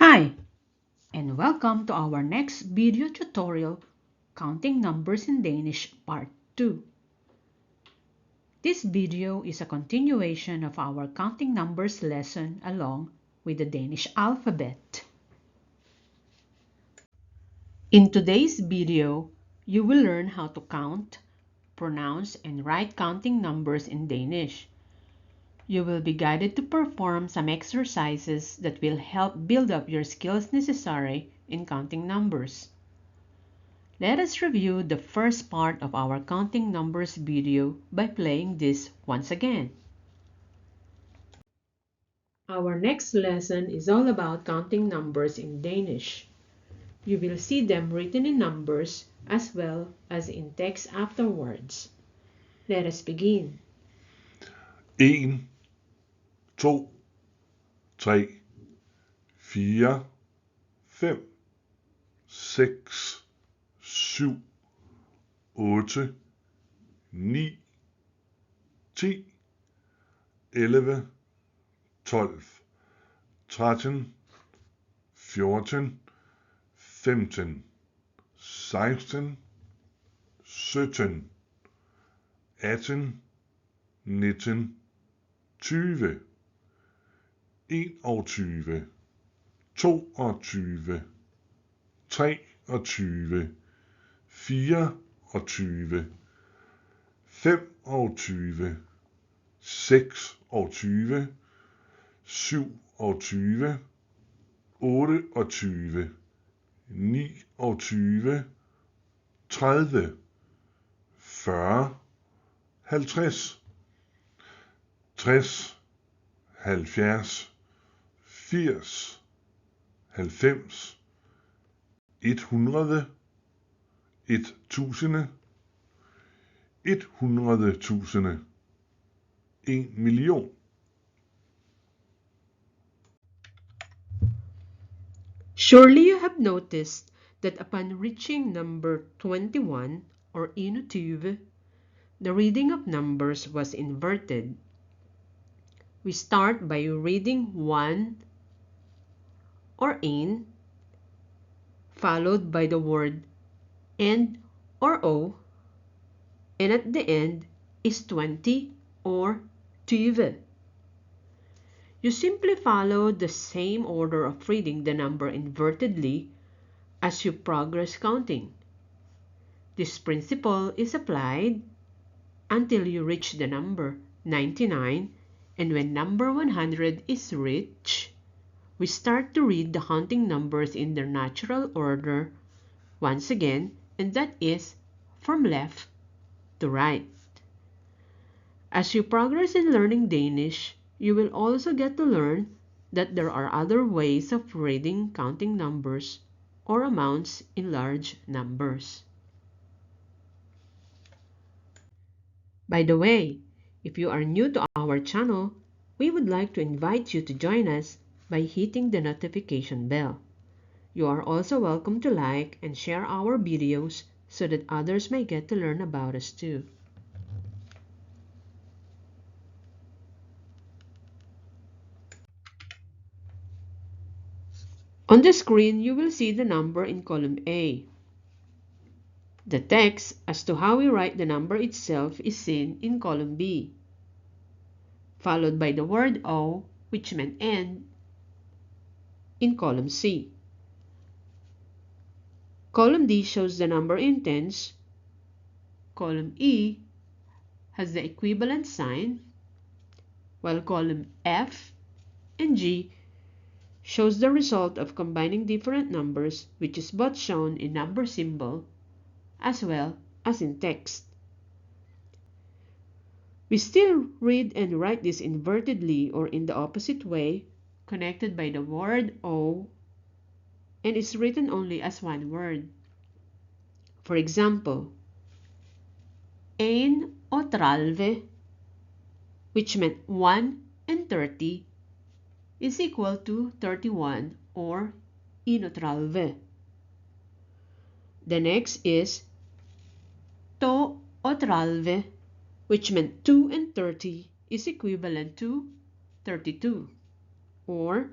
Hi, and welcome to our next video tutorial, Counting Numbers in Danish Part 2. This video is a continuation of our counting numbers lesson along with the Danish alphabet. In today's video, you will learn how to count, pronounce, and write counting numbers in Danish. You will be guided to perform some exercises that will help build up your skills necessary in counting numbers. Let us review the first part of our counting numbers video by playing this once again. Our next lesson is all about counting numbers in Danish. You will see them written in numbers as well as in text afterwards. Let us begin. 1, 2, 3, 4, 5, 6, 7, 8, 9, 10, 11, 12, 13, 14, 15, 16, 17, 18, 19, 20, 21, 22, 23, 24, 25, 26, 27, 28, 29, 30, 40, 50, 60, 70, 80, 90, 100, 1000, 100.000, 1 million. Surely you have noticed that upon reaching number 21 or 21, the reading of numbers was inverted. We start by reading 1 or in, followed by the word and or o, and at the end is 20 or 20. You simply follow the same order of reading the number invertedly as you progress counting. This principle is applied until you reach the number 99, and when number 100 is reached, we start to read the counting numbers in their natural order once again, and that is from left to right. As you progress in learning Danish, you will also get to learn that there are other ways of reading counting numbers or amounts in large numbers. By the way, if you are new to our channel, we would like to invite you to join us by hitting the notification bell. You are also welcome to like and share our videos so that others may get to learn about us too. On the screen, you will see the number in column A. The text as to how we write the number itself is seen in column B, followed by the word O, which meant end, in column C. Column D shows the number in tens. Column E has the equivalent sign, while column F and G shows the result of combining different numbers, which is both shown in number symbol as well as in text. We still read and write this invertedly or in the opposite way, connected by the word O, and is written only as one word. For example, 1:30, which meant 1 and 30, is equal to 31 or 31. The next is 2:30, which meant 2 and 30 is equivalent to 32 or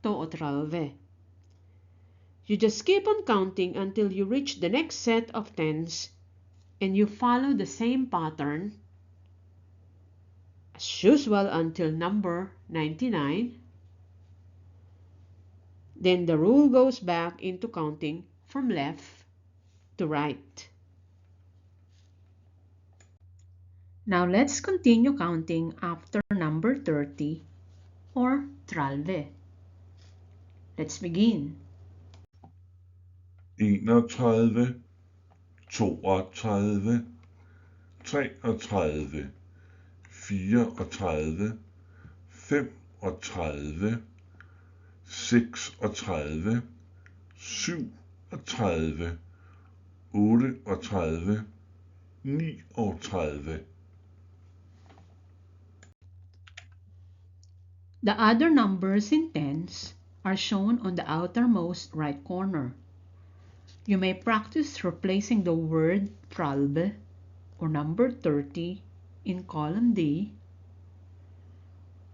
2:30. You just keep on counting until you reach the next set of tens and you follow the same pattern as usual until number 99. Then the rule goes back into counting from left to right. Now let's continue counting after number 30 or 30. Let's begin. 31, 32, 33, 34, 35, 36, 37, 39, 39. The other numbers in tens are shown on the outermost right corner. You may practice replacing the word 30 or number 30 in column D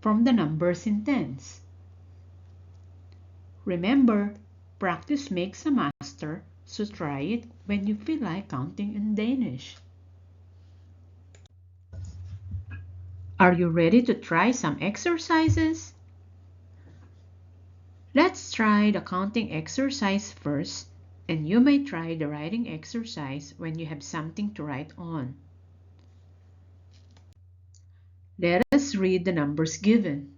from the numbers in tens. Remember, practice makes a master, so try it when you feel like counting in Danish. Are you ready to try some exercises? Let's try the counting exercise first, and you may try the writing exercise when you have something to write on. Let us read the numbers given.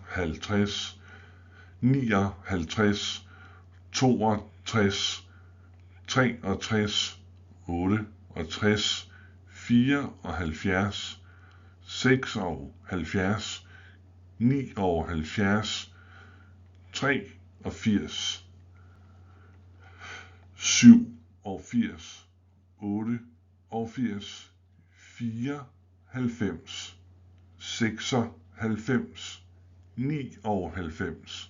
24, 29, 31, 35, 38, 42, 44, 47, 53, 56, 59, 62, 63, 68, 74, 76, 79, 83, 87, 88, 94, 96, 99.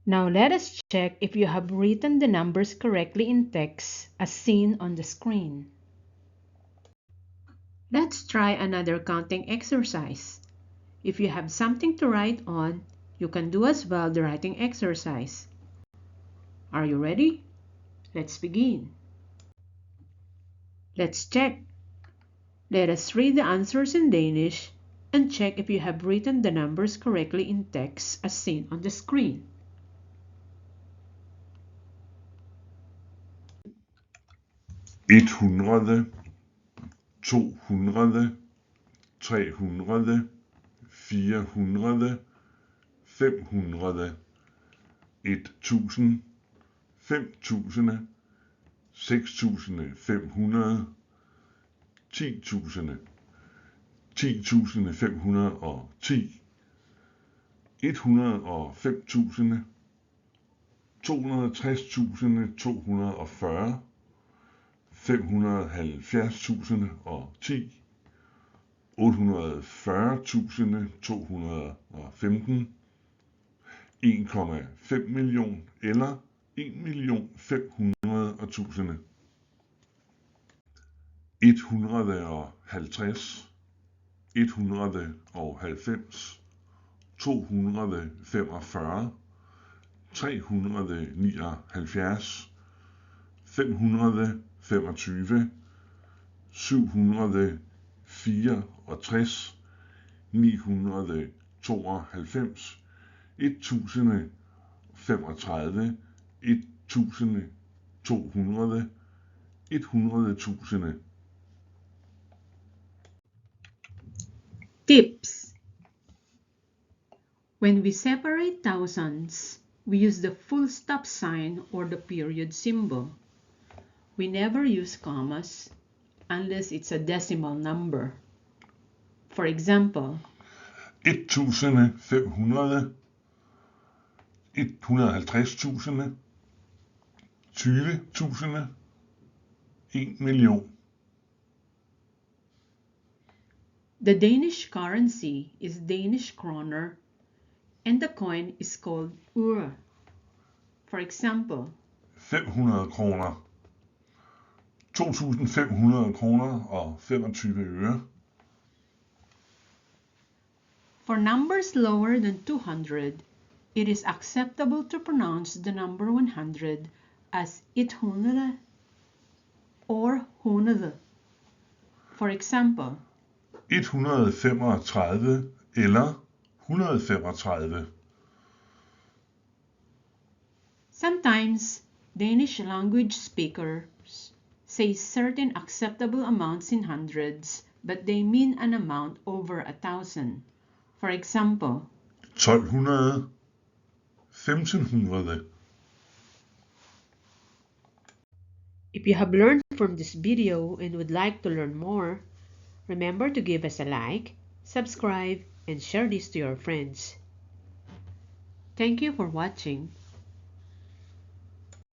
Now let us check if you have written the numbers correctly in text as seen on the screen. Let's try another counting exercise. If you have something to write on, you can do as well the writing exercise. Are you ready? Let's begin. Let's check. Let us read the answers in Danish and check if you have written the numbers correctly in text as seen on the screen. 100, 200, 300, 400, 500, 1000, 5000, 6500, 10.000, 10.510, 105.000, 260.240, 570.010, 840.215, 1,5 million eller 1.500.000. 150, 190, 245, 379, 525, 764, 992, 1035, 1200, 100.000. Tips. When we separate thousands, we use the full stop sign or the period symbol. We never use commas unless it's a decimal number. For example, 1.500, 150.000, 20.000, 1 million. The Danish currency is Danish kroner and the coin is called øre. For example, 500 kroner, 2.500 kroner og 25 øre. for numbers lower than 200, it is acceptable to pronounce the number 100 as 100 or 100. For example, 135 eller 135. sometimes Danish language speakers say certain acceptable amounts in hundreds, but they mean an amount over 1,000. For example, 1200, 1500. if you have learned from this video and would like to learn more, remember to give us a like, subscribe, and share this to your friends. Thank you for watching.